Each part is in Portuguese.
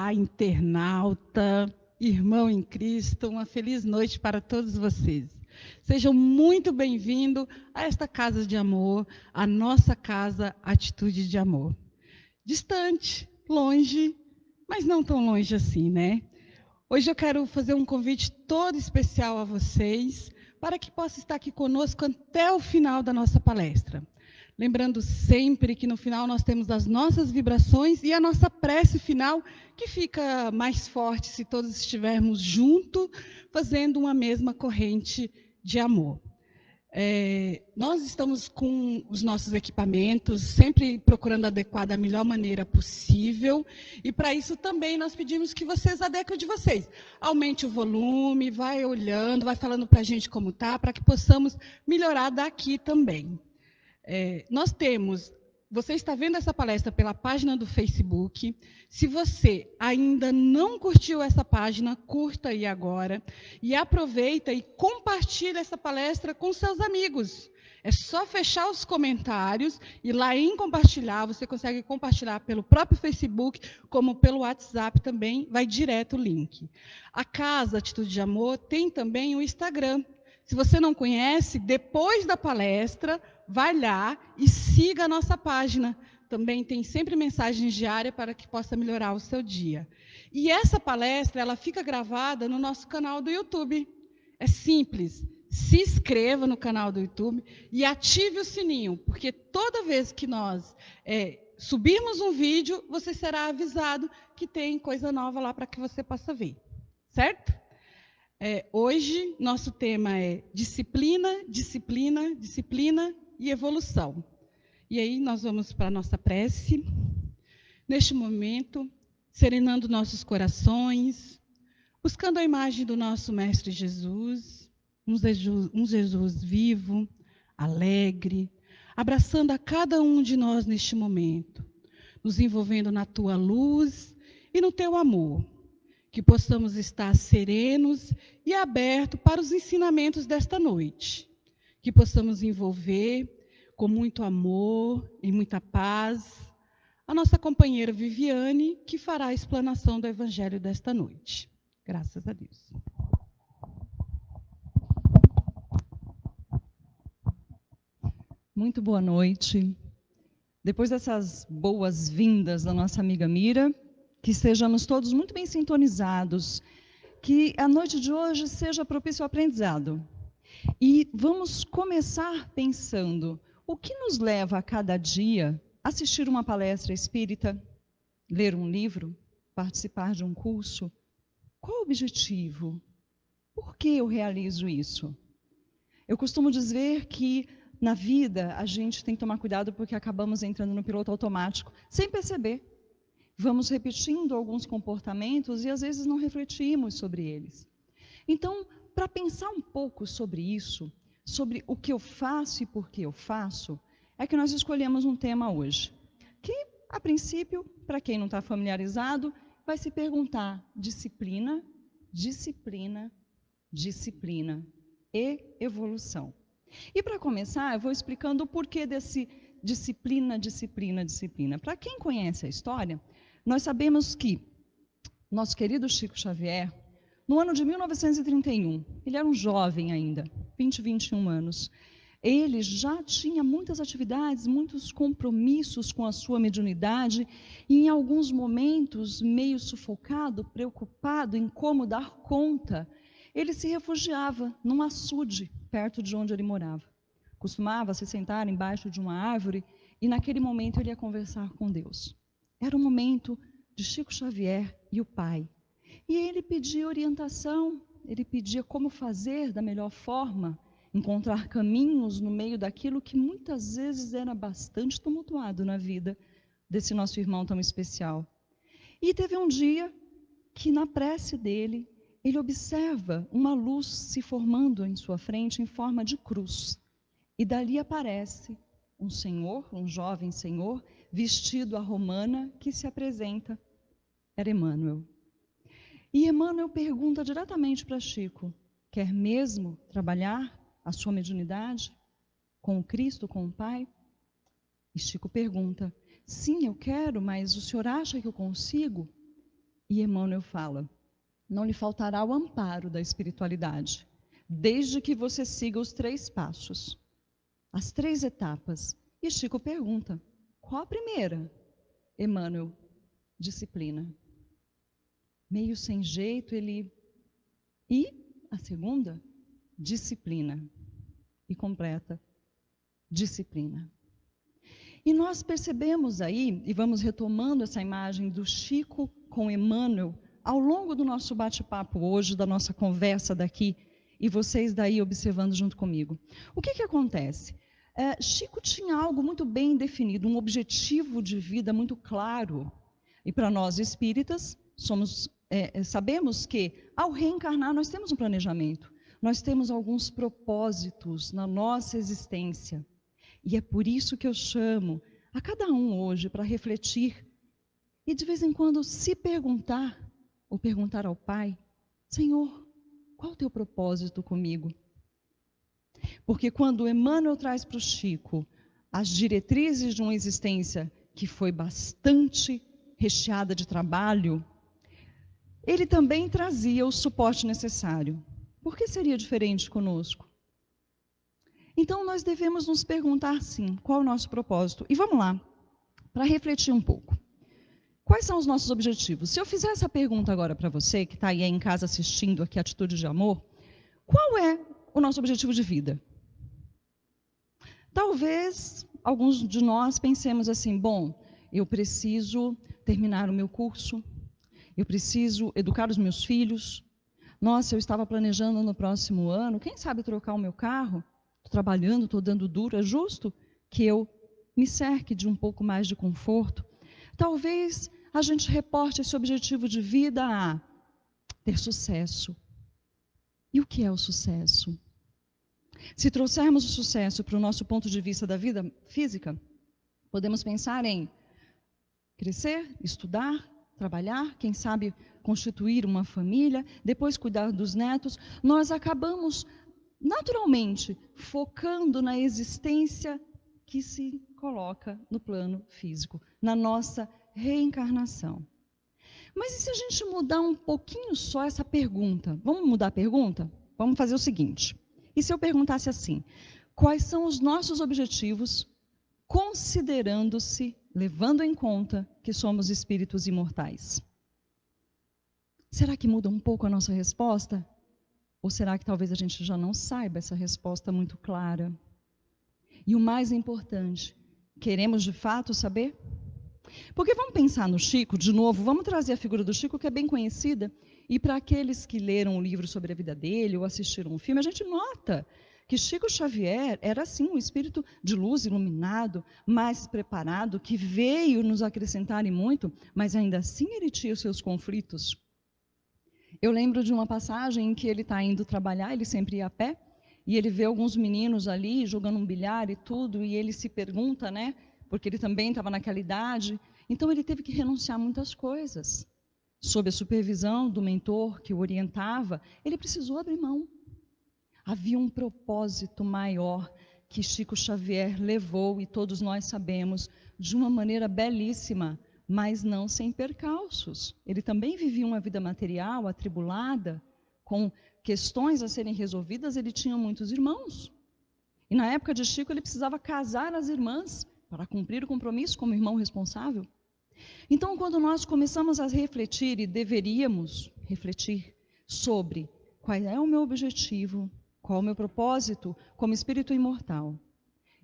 Olá, internauta, irmão em Cristo, uma feliz noite para todos vocês. Sejam muito bem-vindos a esta casa de amor, a nossa casa Atitude de Amor. Distante, longe, mas não tão longe assim, né? Hoje eu quero fazer um convite todo especial a vocês, para que possam estar aqui conosco até o final da nossa palestra. Lembrando sempre que no final nós temos as nossas vibrações e a nossa prece final, que fica mais forte se todos estivermos juntos, fazendo uma mesma corrente de amor. Nós estamos com os nossos equipamentos, sempre procurando adequar da melhor maneira possível, e para isso também nós pedimos que vocês adequem de vocês. Aumente o volume, vai olhando, vai falando para a gente como está, para que possamos melhorar daqui também. Nós temos, você está vendo essa palestra pela página do Facebook. Se você ainda não curtiu essa página, curta aí agora e aproveita e compartilha essa palestra com seus amigos. É só fechar os comentários e lá em compartilhar, você consegue compartilhar pelo próprio Facebook, como pelo WhatsApp também, vai direto o link. A Casa Atitude de Amor tem também o Instagram. Se você não conhece, depois da palestra, vai lá e siga a nossa página. Também tem sempre mensagens diárias para que possa melhorar o seu dia. E essa palestra, ela fica gravada no nosso canal do YouTube. É simples. Se inscreva no canal do YouTube e ative o sininho, porque toda vez que nós subirmos um vídeo, você será avisado que tem coisa nova lá para que você possa ver. Certo? Hoje, nosso tema é disciplina, disciplina, disciplina e evolução. E aí, nós vamos para a nossa prece. Neste momento, serenando nossos corações, buscando a imagem do nosso Mestre Jesus, um Jesus vivo, alegre, abraçando a cada um de nós neste momento, nos envolvendo na tua luz e no teu amor. Que possamos estar serenos e abertos para os ensinamentos desta noite. Que possamos envolver com muito amor e muita paz a nossa companheira Viviane, que fará a explanação do Evangelho desta noite. Graças a Deus. Muito boa noite. Depois dessas boas-vindas da nossa amiga Mira, que estejamos todos muito bem sintonizados, que a noite de hoje seja propício ao aprendizado. E vamos começar pensando, o que nos leva a cada dia a assistir uma palestra espírita, ler um livro, participar de um curso? Qual o objetivo? Por que eu realizo isso? Eu costumo dizer que na vida a gente tem que tomar cuidado porque acabamos entrando no piloto automático sem perceber. Vamos repetindo alguns comportamentos e às vezes não refletimos sobre eles. Então, para pensar um pouco sobre isso, sobre o que eu faço e por que eu faço, é que nós escolhemos um tema hoje. Que, a princípio, para quem não está familiarizado, vai se perguntar disciplina, disciplina, disciplina e evolução. E para começar, eu vou explicando o porquê desse disciplina, disciplina, disciplina. Para quem conhece a história, nós sabemos que nosso querido Chico Xavier, no ano de 1931, ele era um jovem ainda, 21 anos, ele já tinha muitas atividades, muitos compromissos com a sua mediunidade, e em alguns momentos, meio sufocado, preocupado em como dar conta, ele se refugiava num açude, perto de onde ele morava. Costumava se sentar embaixo de uma árvore e naquele momento ele ia conversar com Deus. Era o momento de Chico Xavier e o Pai. E ele pedia orientação, ele pedia como fazer da melhor forma, encontrar caminhos no meio daquilo que muitas vezes era bastante tumultuado na vida desse nosso irmão tão especial. E teve um dia que na prece dele, ele observa uma luz se formando em sua frente em forma de cruz. E dali aparece um senhor, um jovem senhor, vestido à romana, que se apresenta. Era Emmanuel. E Emmanuel pergunta diretamente para Chico, quer mesmo trabalhar a sua mediunidade com o Cristo, com o Pai? E Chico pergunta, sim, eu quero, mas o senhor acha que eu consigo? E Emmanuel fala: não lhe faltará o amparo da espiritualidade, desde que você siga os 3 passos, as 3 etapas. E Chico pergunta: qual a primeira? Emmanuel: disciplina. Meio sem jeito, ele... E a segunda? Disciplina. E completa: disciplina. E nós percebemos aí, e vamos retomando essa imagem do Chico com Emmanuel, ao longo do nosso bate-papo hoje, da nossa conversa daqui, e vocês daí observando junto comigo. O que acontece? Chico tinha algo muito bem definido, um objetivo de vida muito claro. E para nós espíritas, sabemos que ao reencarnar nós temos um planejamento, nós temos alguns propósitos na nossa existência. E é por isso que eu chamo a cada um hoje para refletir e de vez em quando se perguntar, ou perguntar ao Pai: Senhor, qual o teu propósito comigo? Porque quando Emmanuel traz para o Chico as diretrizes de uma existência que foi bastante recheada de trabalho, ele também trazia o suporte necessário. Por que seria diferente conosco? Então, nós devemos nos perguntar, sim, qual é o nosso propósito. E vamos lá, para refletir um pouco. Quais são os nossos objetivos? Se eu fizer essa pergunta agora para você, que está aí em casa assistindo aqui Atitude de Amor, qual é o nosso objetivo de vida? Talvez alguns de nós pensemos assim: bom, eu preciso terminar o meu curso, eu preciso educar os meus filhos. Nossa, eu estava planejando no próximo ano, quem sabe trocar o meu carro? Estou trabalhando, estou dando duro, é justo que eu me cerque de um pouco mais de conforto. Talvez a gente reporte esse objetivo de vida a ter sucesso. E o que é o sucesso? Se trouxermos o sucesso para o nosso ponto de vista da vida física, podemos pensar em crescer, estudar, trabalhar, quem sabe constituir uma família, depois cuidar dos netos. Nós acabamos naturalmente focando na existência que se coloca no plano físico, na nossa reencarnação. Mas e se a gente mudar um pouquinho só essa pergunta? Vamos mudar a pergunta? Vamos fazer o seguinte: e se eu perguntasse assim: quais são os nossos objetivos, considerando-se, levando em conta que somos espíritos imortais? Será que muda um pouco a nossa resposta? Ou será que talvez a gente já não saiba essa resposta muito clara? E o mais importante, queremos de fato saber? Porque vamos pensar no Chico, de novo, vamos trazer a figura do Chico, que é bem conhecida, e para aqueles que leram o livro sobre a vida dele ou assistiram um filme, a gente nota que Chico Xavier era, assim, um espírito de luz, iluminado, mais preparado, que veio nos acrescentar em muito, mas ainda assim ele tinha os seus conflitos. Eu lembro de uma passagem em que ele está indo trabalhar, ele sempre ia a pé, e ele vê alguns meninos ali jogando um bilhar e tudo, e ele se pergunta, né? Porque ele também estava naquela idade. Então ele teve que renunciar a muitas coisas. Sob a supervisão do mentor que o orientava, ele precisou abrir mão. Havia um propósito maior que Chico Xavier levou, e todos nós sabemos, de uma maneira belíssima, mas não sem percalços. Ele também vivia uma vida material, atribulada, com questões a serem resolvidas. Ele tinha muitos irmãos. E na época de Chico, ele precisava casar as irmãs para cumprir o compromisso como irmão responsável. Então, quando nós começamos a refletir, e deveríamos refletir sobre qual é o meu objetivo, qual é o meu propósito como espírito imortal,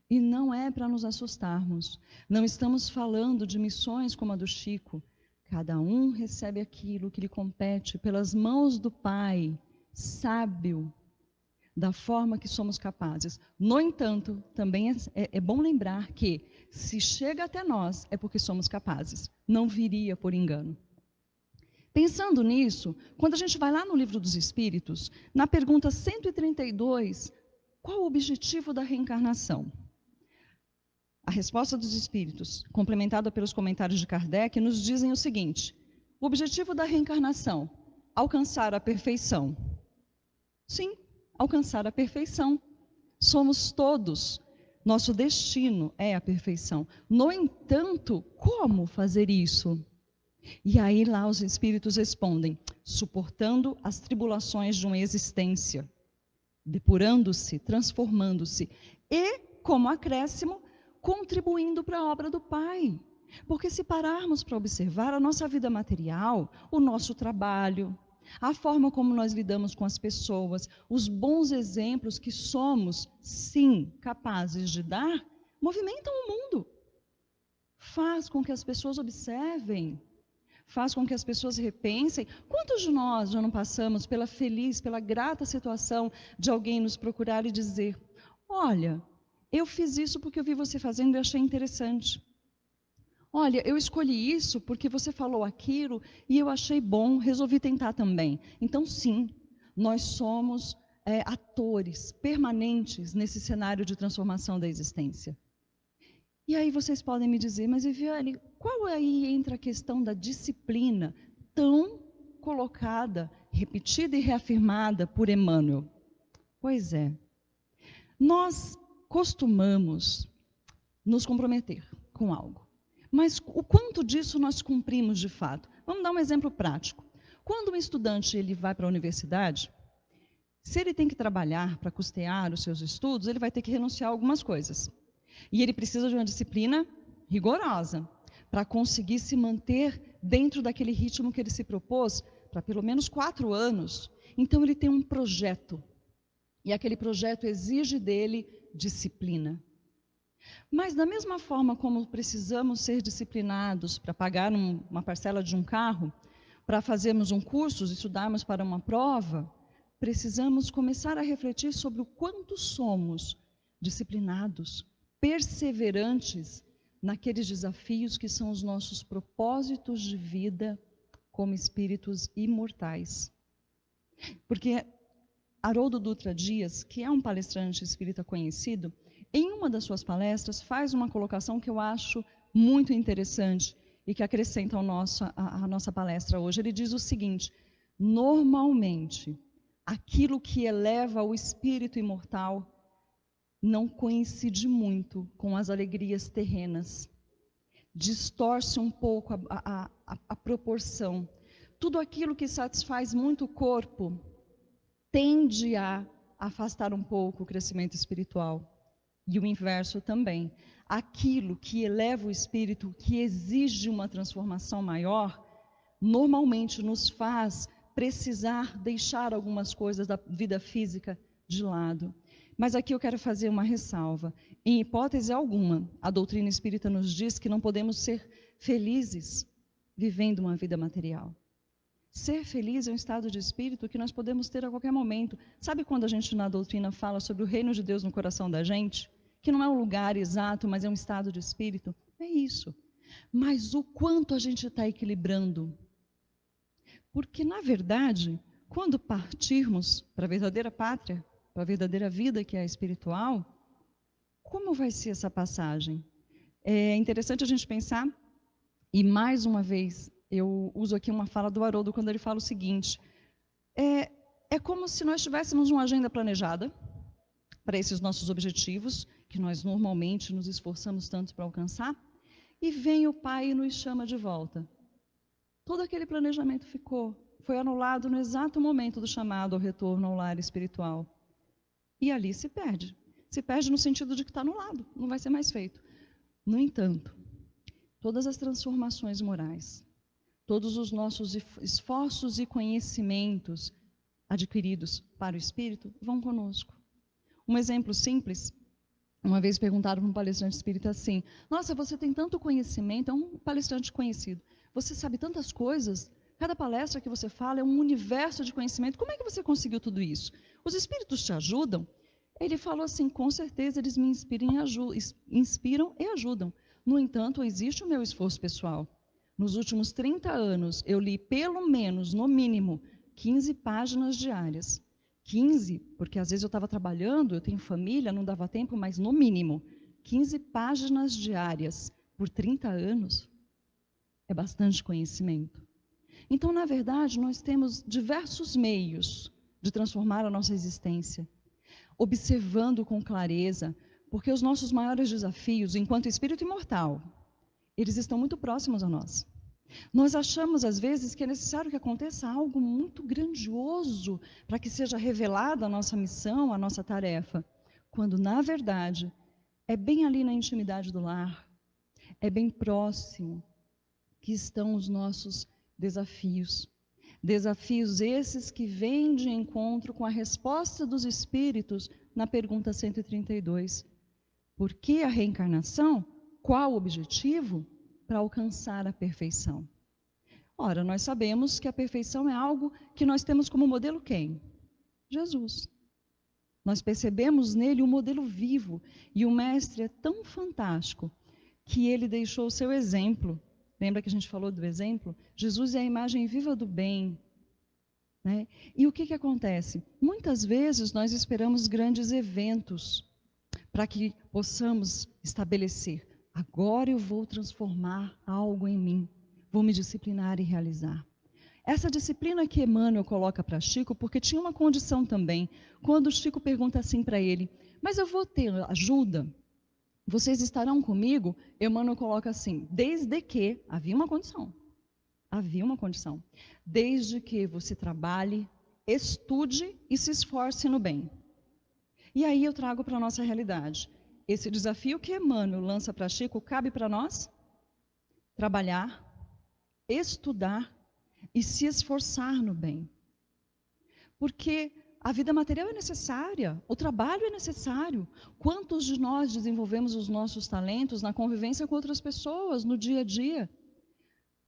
e não é para nos assustarmos. Não estamos falando de missões como a do Chico. Cada um recebe aquilo que lhe compete pelas mãos do Pai, sábio, da forma que somos capazes. No entanto, também é bom lembrar que, se chega até nós, é porque somos capazes. Não viria por engano. Pensando nisso, quando a gente vai lá no Livro dos Espíritos, na pergunta 132, qual o objetivo da reencarnação? A resposta dos Espíritos, complementada pelos comentários de Kardec, nos dizem o seguinte: o objetivo da reencarnação, alcançar a perfeição. Sim, alcançar a perfeição. Somos todos, nosso destino é a perfeição. No entanto, como fazer isso? E aí lá os espíritos respondem, suportando as tribulações de uma existência, depurando-se, transformando-se e, como acréscimo, contribuindo para a obra do Pai. Porque se pararmos para observar a nossa vida material, o nosso trabalho, a forma como nós lidamos com as pessoas, os bons exemplos que somos, sim, capazes de dar, movimentam o mundo. Faz com que as pessoas observem, faz com que as pessoas repensem. Quantos de nós já não passamos pela feliz, pela grata situação de alguém nos procurar e dizer, olha, eu fiz isso porque eu vi você fazendo e achei interessante. Olha, eu escolhi isso porque você falou aquilo e eu achei bom, resolvi tentar também. Então, sim, nós somos atores permanentes nesse cenário de transformação da existência. E aí vocês podem me dizer, mas Viviane, qual aí entra a questão da disciplina tão colocada, repetida e reafirmada por Emmanuel? Pois é, nós costumamos nos comprometer com algo. Mas o quanto disso nós cumprimos de fato? Vamos dar um exemplo prático. Quando um estudante ele vai para a universidade, se ele tem que trabalhar para custear os seus estudos, ele vai ter que renunciar a algumas coisas. E ele precisa de uma disciplina rigorosa para conseguir se manter dentro daquele ritmo que ele se propôs para pelo menos 4 anos. Então ele tem um projeto. E aquele projeto exige dele disciplina. Mas da mesma forma como precisamos ser disciplinados para pagar uma parcela de um carro, para fazermos um curso, estudarmos para uma prova, precisamos começar a refletir sobre o quanto somos disciplinados, perseverantes naqueles desafios que são os nossos propósitos de vida como espíritos imortais. Porque Haroldo Dutra Dias, que é um palestrante espírita conhecido, em uma das suas palestras faz uma colocação que eu acho muito interessante e que acrescenta a nossa palestra hoje. Ele diz o seguinte, normalmente, aquilo que eleva o espírito imortal não coincide muito com as alegrias terrenas. Distorce um pouco a proporção. Tudo aquilo que satisfaz muito o corpo tende a afastar um pouco o crescimento espiritual. E o inverso também. Aquilo que eleva o espírito, que exige uma transformação maior, normalmente nos faz precisar deixar algumas coisas da vida física de lado. Mas aqui eu quero fazer uma ressalva. Em hipótese alguma, a doutrina espírita nos diz que não podemos ser felizes vivendo uma vida material. Ser feliz é um estado de espírito que nós podemos ter a qualquer momento. Sabe quando a gente na doutrina fala sobre o reino de Deus no coração da gente? Que não é um lugar exato, mas é um estado de espírito? É isso. Mas o quanto a gente está equilibrando? Porque, na verdade, quando partirmos para a verdadeira pátria, para a verdadeira vida que é a espiritual, como vai ser essa passagem? É interessante a gente pensar, e mais uma vez, eu uso aqui uma fala do Haroldo quando ele fala o seguinte, é como se nós tivéssemos uma agenda planejada para esses nossos objetivos, que nós normalmente nos esforçamos tanto para alcançar, e vem o Pai e nos chama de volta. Todo aquele planejamento foi anulado no exato momento do chamado ao retorno ao lar espiritual. E ali se perde. Se perde no sentido de que está anulado, não vai ser mais feito. No entanto, todas as transformações morais, todos os nossos esforços e conhecimentos adquiridos para o espírito vão conosco. Um exemplo simples, uma vez perguntaram para um palestrante espírita assim, nossa, você tem tanto conhecimento, é um palestrante conhecido, você sabe tantas coisas, cada palestra que você fala é um universo de conhecimento, como é que você conseguiu tudo isso? Os espíritos te ajudam? Ele falou assim, com certeza eles me inspiram e ajudam. No entanto, existe o meu esforço pessoal. Nos últimos 30 anos, eu li pelo menos, no mínimo, 15 páginas diárias. 15, porque às vezes eu estava trabalhando, eu tenho família, não dava tempo, mas no mínimo, 15 páginas diárias por 30 anos é bastante conhecimento. Então, na verdade, nós temos diversos meios de transformar a nossa existência, observando com clareza, porque os nossos maiores desafios, enquanto espírito imortal, eles estão muito próximos a nós. Nós achamos, às vezes, que é necessário que aconteça algo muito grandioso para que seja revelada a nossa missão, a nossa tarefa, quando, na verdade, é bem ali na intimidade do lar, é bem próximo que estão os nossos desafios. Desafios esses que vêm de encontro com a resposta dos Espíritos na pergunta 132. Por que a reencarnação? Qual o objetivo? Para alcançar a perfeição. Ora, nós sabemos que a perfeição é algo que nós temos como modelo quem? Jesus. Nós percebemos nele um modelo vivo, e o Mestre é tão fantástico que ele deixou o seu exemplo. Lembra que a gente falou do exemplo? Jesus é a imagem viva do bem, né? E o que acontece? Muitas vezes nós esperamos grandes eventos para que possamos estabelecer: agora eu vou transformar algo em mim, vou me disciplinar e realizar. Essa disciplina que Emmanuel coloca para Chico, porque tinha uma condição também. Quando Chico pergunta assim para ele: mas eu vou ter ajuda? Vocês estarão comigo? Emmanuel coloca assim: desde que, havia uma condição. Havia uma condição. Desde que você trabalhe, estude e se esforce no bem. E aí eu trago para a nossa realidade. Esse desafio que Emmanuel lança para Chico cabe para nós? Trabalhar, estudar e se esforçar no bem. Porque a vida material é necessária, o trabalho é necessário. Quantos de nós desenvolvemos os nossos talentos na convivência com outras pessoas, no dia a dia?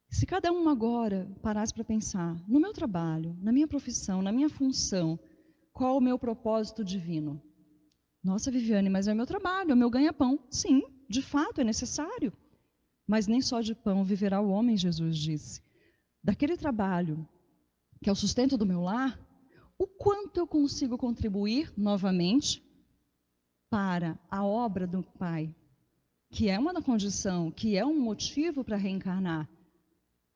Se cada um agora parasse para pensar no meu trabalho, na minha profissão, na minha função, qual o meu propósito divino? Nossa, Viviane, mas é o meu trabalho, é o meu ganha-pão. Sim, de fato é necessário. Mas nem só de pão viverá o homem, Jesus disse. Daquele trabalho, que é o sustento do meu lar, o quanto eu consigo contribuir novamente para a obra do Pai, que é uma condição, que é um motivo para reencarnar.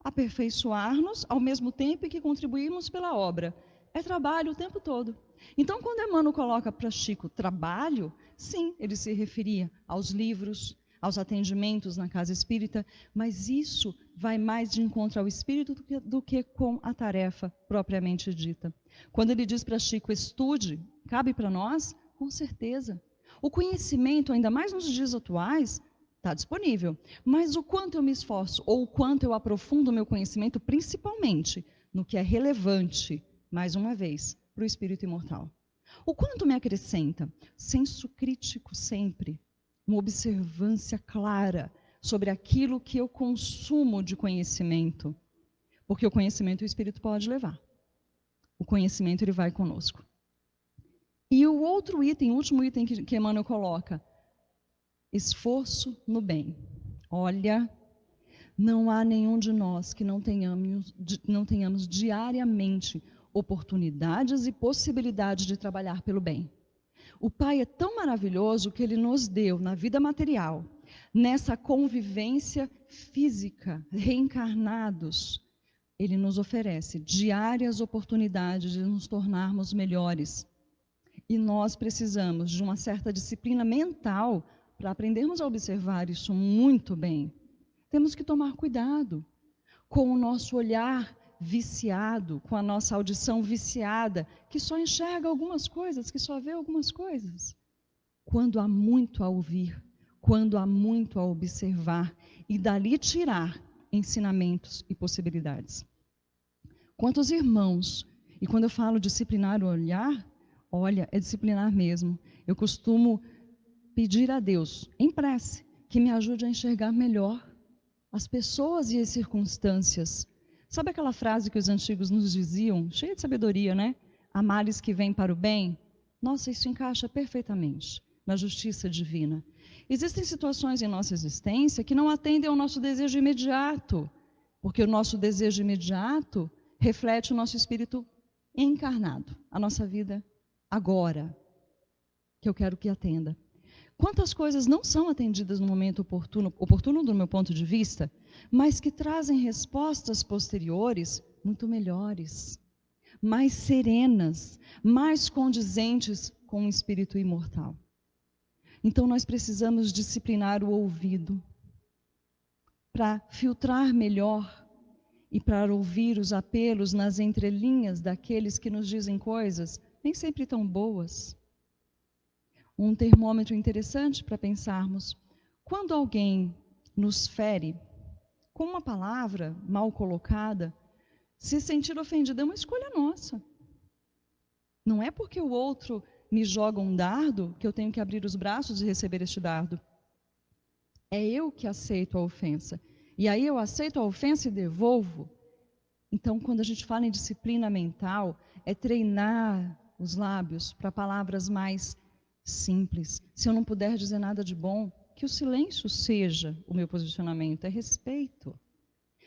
Aperfeiçoar-nos ao mesmo tempo que contribuirmos pela obra. É trabalho o tempo todo. Então, quando Emmanuel coloca para Chico trabalho, sim, ele se referia aos livros, aos atendimentos na casa espírita, mas isso vai mais de encontro ao espírito do que com a tarefa propriamente dita. Quando ele diz para Chico, estude, cabe para nós? Com certeza. O conhecimento, ainda mais nos dias atuais, está disponível. Mas o quanto eu me esforço, ou o quanto eu aprofundo o meu conhecimento, principalmente no que é relevante, mais uma vez, para o espírito imortal. O quanto me acrescenta? Senso crítico sempre. Uma observância clara sobre aquilo que eu consumo de conhecimento. Porque o conhecimento o espírito pode levar. O conhecimento ele vai conosco. E o outro item, o último item que Emmanuel coloca, esforço no bem. Olha, não há nenhum de nós que não tenhamos diariamente oportunidades e possibilidades de trabalhar pelo bem. O Pai é tão maravilhoso que Ele nos deu na vida material, nessa convivência física, reencarnados, Ele nos oferece diárias oportunidades de nos tornarmos melhores. E nós precisamos de uma certa disciplina mental para aprendermos a observar isso muito bem. Temos que tomar cuidado com o nosso olhar viciado, com a nossa audição viciada, que só enxerga algumas coisas, que só vê algumas coisas. Quando há muito a ouvir, quando há muito a observar e dali tirar ensinamentos e possibilidades. Quantos irmãos, e quando eu falo disciplinar o olhar, olha, é disciplinar mesmo. Eu costumo pedir a Deus, em prece, que me ajude a enxergar melhor as pessoas e as circunstâncias. Sabe aquela frase que os antigos nos diziam, cheia de sabedoria, né? Há males que vêm para o bem. Nossa, isso encaixa perfeitamente na justiça divina. Existem situações em nossa existência que não atendem ao nosso desejo imediato, porque o nosso desejo imediato reflete o nosso espírito encarnado, a nossa vida agora, que eu quero que atenda. Quantas coisas não são atendidas no momento oportuno, oportuno do meu ponto de vista, mas que trazem respostas posteriores muito melhores, mais serenas, mais condizentes com o espírito imortal. Então nós precisamos disciplinar o ouvido para filtrar melhor e para ouvir os apelos nas entrelinhas daqueles que nos dizem coisas nem sempre tão boas. Um termômetro interessante para pensarmos: quando alguém nos fere com uma palavra mal colocada, se sentir ofendido é uma escolha nossa. Não é porque o outro me joga um dardo que eu tenho que abrir os braços e receber este dardo. É eu que aceito a ofensa. E aí eu aceito a ofensa e devolvo. Então, quando a gente fala em disciplina mental, é treinar os lábios para palavras mais simples. Se eu não puder dizer nada de bom, que o silêncio seja o meu posicionamento, é respeito.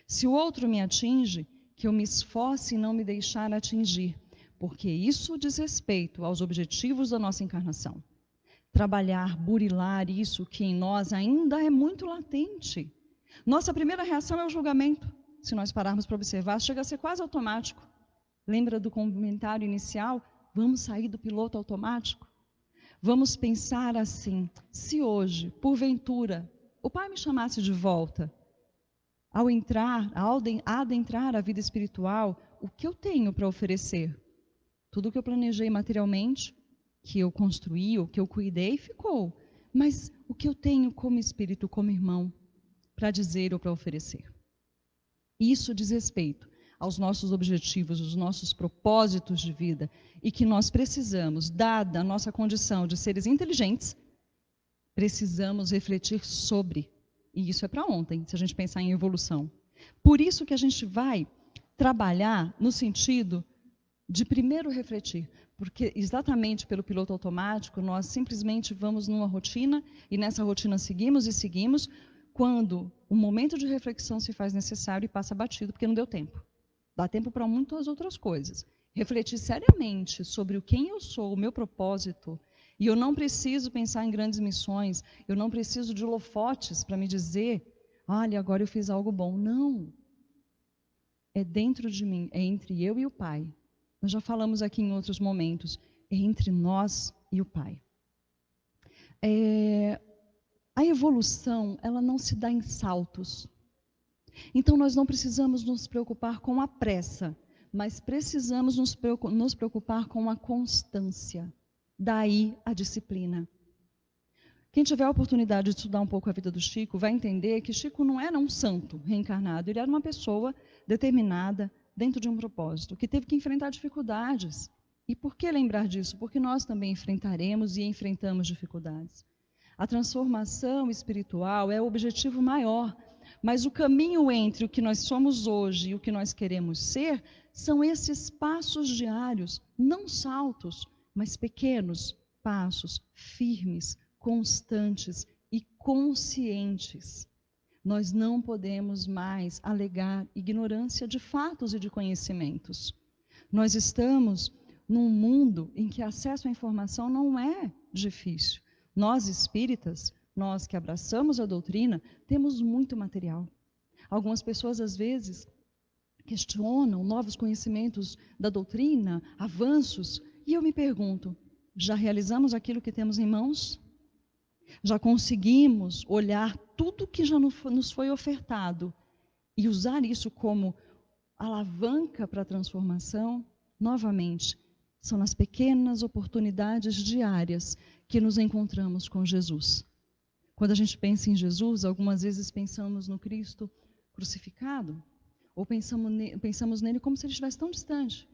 Se o outro me atinge, que eu me esforce em não me deixar atingir, porque isso diz respeito aos objetivos da nossa encarnação. Trabalhar, burilar isso que em nós ainda é muito latente. Nossa primeira reação é o julgamento. Se nós pararmos para observar, chega a ser quase automático. Lembra do comentário inicial? Vamos sair do piloto automático? Vamos pensar assim: se hoje, porventura, o Pai me chamasse de volta, ao adentrar a vida espiritual, o que eu tenho para oferecer? Tudo o que eu planejei materialmente, que eu construí, o que eu cuidei, ficou. Mas o que eu tenho como espírito, como irmão, para dizer ou para oferecer? Isso diz respeito aos nossos objetivos, aos nossos propósitos de vida, e que nós precisamos, dada a nossa condição de seres inteligentes, precisamos refletir sobre. E isso é para ontem, se a gente pensar em evolução. Por isso que a gente vai trabalhar no sentido de primeiro refletir, porque exatamente pelo piloto automático, nós simplesmente vamos numa rotina, e nessa rotina seguimos e seguimos, quando o momento de reflexão se faz necessário e passa batido, porque não deu tempo. Dá tempo para muitas outras coisas. Refletir seriamente sobre o quem eu sou, o meu propósito, e eu não preciso pensar em grandes missões, eu não preciso de holofotes para me dizer, olha, agora eu fiz algo bom. Não. É dentro de mim, é entre eu e o Pai. Nós já falamos aqui em outros momentos, é entre nós e o Pai. A evolução, ela não se dá em saltos. Então, nós não precisamos nos preocupar com a pressa, mas precisamos nos preocupar com a constância. Daí a disciplina. Quem tiver a oportunidade de estudar um pouco a vida do Chico, vai entender que Chico não era um santo reencarnado, ele era uma pessoa determinada, dentro de um propósito, que teve que enfrentar dificuldades. E por que lembrar disso? Porque nós também enfrentaremos e enfrentamos dificuldades. A transformação espiritual é o objetivo maior, mas o caminho entre o que nós somos hoje e o que nós queremos ser são esses passos diários, não saltos, mas pequenos passos, firmes, constantes e conscientes. Nós não podemos mais alegar ignorância de fatos e de conhecimentos. Nós estamos num mundo em que acesso à informação não é difícil. Nós espíritas, nós que abraçamos a doutrina, temos muito material. Algumas pessoas, às vezes, questionam novos conhecimentos da doutrina, avanços, e eu me pergunto, já realizamos aquilo que temos em mãos? Já conseguimos olhar tudo que já nos foi ofertado e usar isso como alavanca para a transformação? Novamente, são nas pequenas oportunidades diárias que nos encontramos com Jesus. Quando a gente pensa em Jesus, algumas vezes pensamos no Cristo crucificado, ou pensamos nele como se ele estivesse tão distante.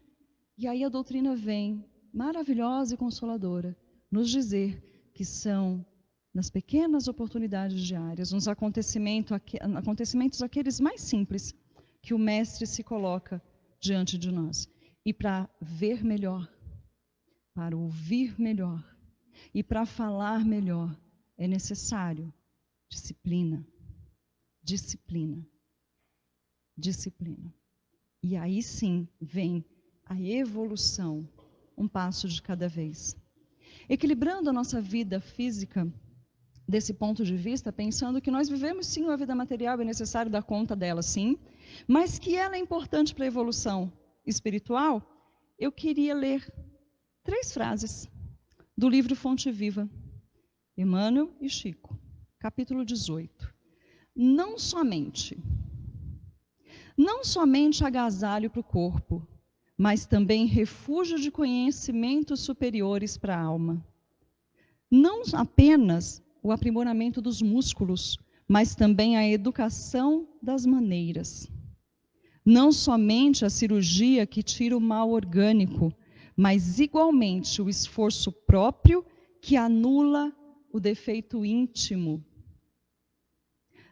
E aí a doutrina vem, maravilhosa e consoladora, nos dizer que são nas pequenas oportunidades diárias, nos acontecimentos aqueles mais simples, que o Mestre se coloca diante de nós. E para ver melhor, para ouvir melhor e para falar melhor, é necessário disciplina, disciplina, disciplina. E aí sim vem a evolução, um passo de cada vez. Equilibrando a nossa vida física, desse ponto de vista, pensando que nós vivemos sim uma vida material, é necessário dar conta dela, sim, mas que ela é importante para a evolução espiritual, eu queria ler 3 frases do livro Fonte Viva, Emmanuel e Chico, capítulo 18. Não somente não somente agasalho para o corpo, mas também refúgio de conhecimentos superiores para a alma. Não apenas o aprimoramento dos músculos, mas também a educação das maneiras. Não somente a cirurgia que tira o mal orgânico, mas igualmente o esforço próprio que anula o defeito íntimo.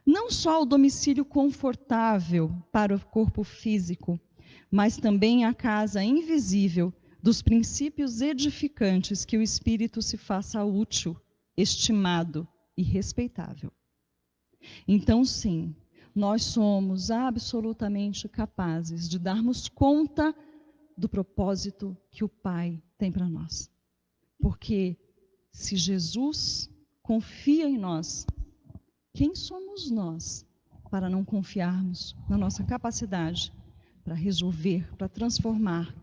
Não só o domicílio confortável para o corpo físico, mas também a casa invisível dos princípios edificantes que o espírito se faça útil, estimado e respeitável. Então, sim, nós somos absolutamente capazes de darmos conta do propósito que o Pai tem para nós. Porque se Jesus confia em nós, quem somos nós para não confiarmos na nossa capacidade para resolver, para transformar,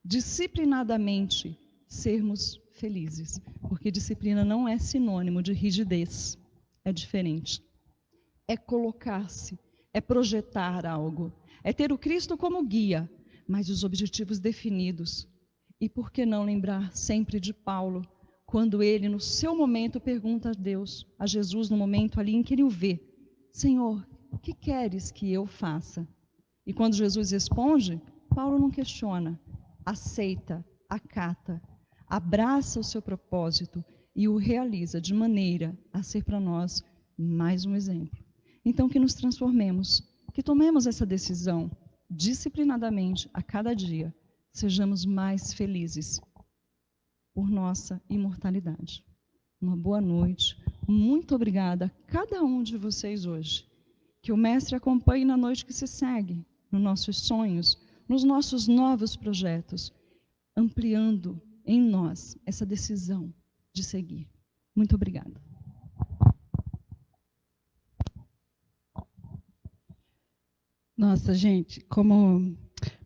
disciplinadamente sermos felizes? Porque disciplina não é sinônimo de rigidez, é diferente. É colocar-se, é projetar algo, é ter o Cristo como guia, mas os objetivos definidos. E por que não lembrar sempre de Paulo, quando ele, no seu momento, pergunta a Deus, a Jesus, no momento ali em que ele o vê: Senhor, o que queres que eu faça? E quando Jesus responde, Paulo não questiona, aceita, acata, abraça o seu propósito e o realiza de maneira a ser para nós mais um exemplo. Então, que nos transformemos, que tomemos essa decisão disciplinadamente a cada dia, sejamos mais felizes por nossa imortalidade. Uma boa noite, muito obrigada a cada um de vocês hoje. Que o Mestre acompanhe na noite que se segue, nos nossos sonhos, nos nossos novos projetos, ampliando em nós essa decisão de seguir. Muito obrigada. Nossa, gente, como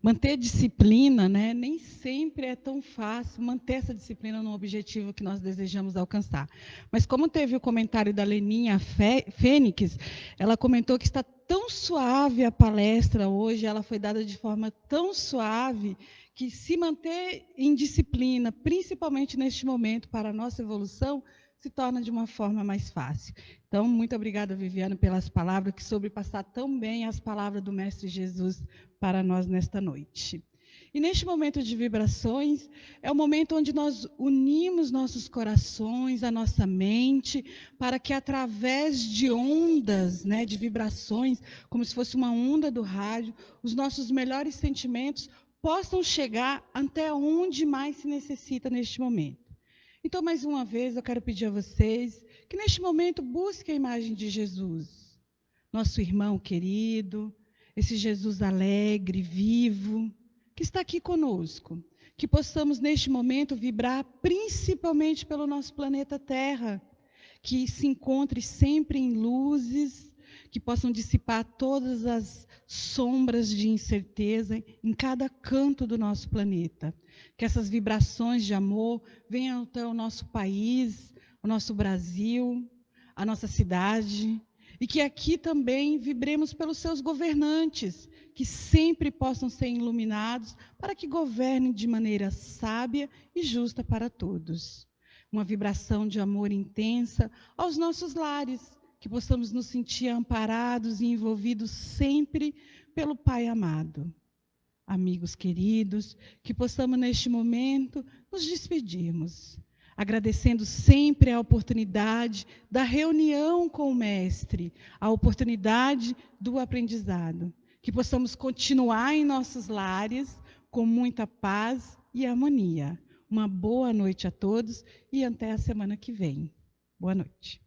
manter disciplina, né? Nem sempre é tão fácil manter essa disciplina no objetivo que nós desejamos alcançar. Mas como teve o comentário da Leninha Fênix, ela comentou que está tão suave a palestra hoje, ela foi dada de forma tão suave, que se manter em disciplina, principalmente neste momento, para a nossa evolução, se torna de uma forma mais fácil. Então, muito obrigada, Viviane, pelas palavras, que soube passar tão bem as palavras do Mestre Jesus para nós nesta noite. E neste momento de vibrações, é o momento onde nós unimos nossos corações, a nossa mente, para que através de ondas, né, de vibrações, como se fosse uma onda do rádio, os nossos melhores sentimentos possam chegar até onde mais se necessita neste momento. Então, mais uma vez, eu quero pedir a vocês que neste momento busquem a imagem de Jesus, nosso irmão querido, esse Jesus alegre, vivo, que está aqui conosco. Que possamos neste momento vibrar principalmente pelo nosso planeta Terra, que se encontre sempre em luzes, que possam dissipar todas as sombras de incerteza em cada canto do nosso planeta. Que essas vibrações de amor venham até o nosso país, o nosso Brasil, a nossa cidade, e que aqui também vibremos pelos seus governantes, que sempre possam ser iluminados para que governem de maneira sábia e justa para todos. Uma vibração de amor intensa aos nossos lares, que possamos nos sentir amparados e envolvidos sempre pelo Pai amado. Amigos queridos, que possamos neste momento nos despedirmos, agradecendo sempre a oportunidade da reunião com o Mestre, a oportunidade do aprendizado. Que possamos continuar em nossos lares com muita paz e harmonia. Uma boa noite a todos e até a semana que vem. Boa noite.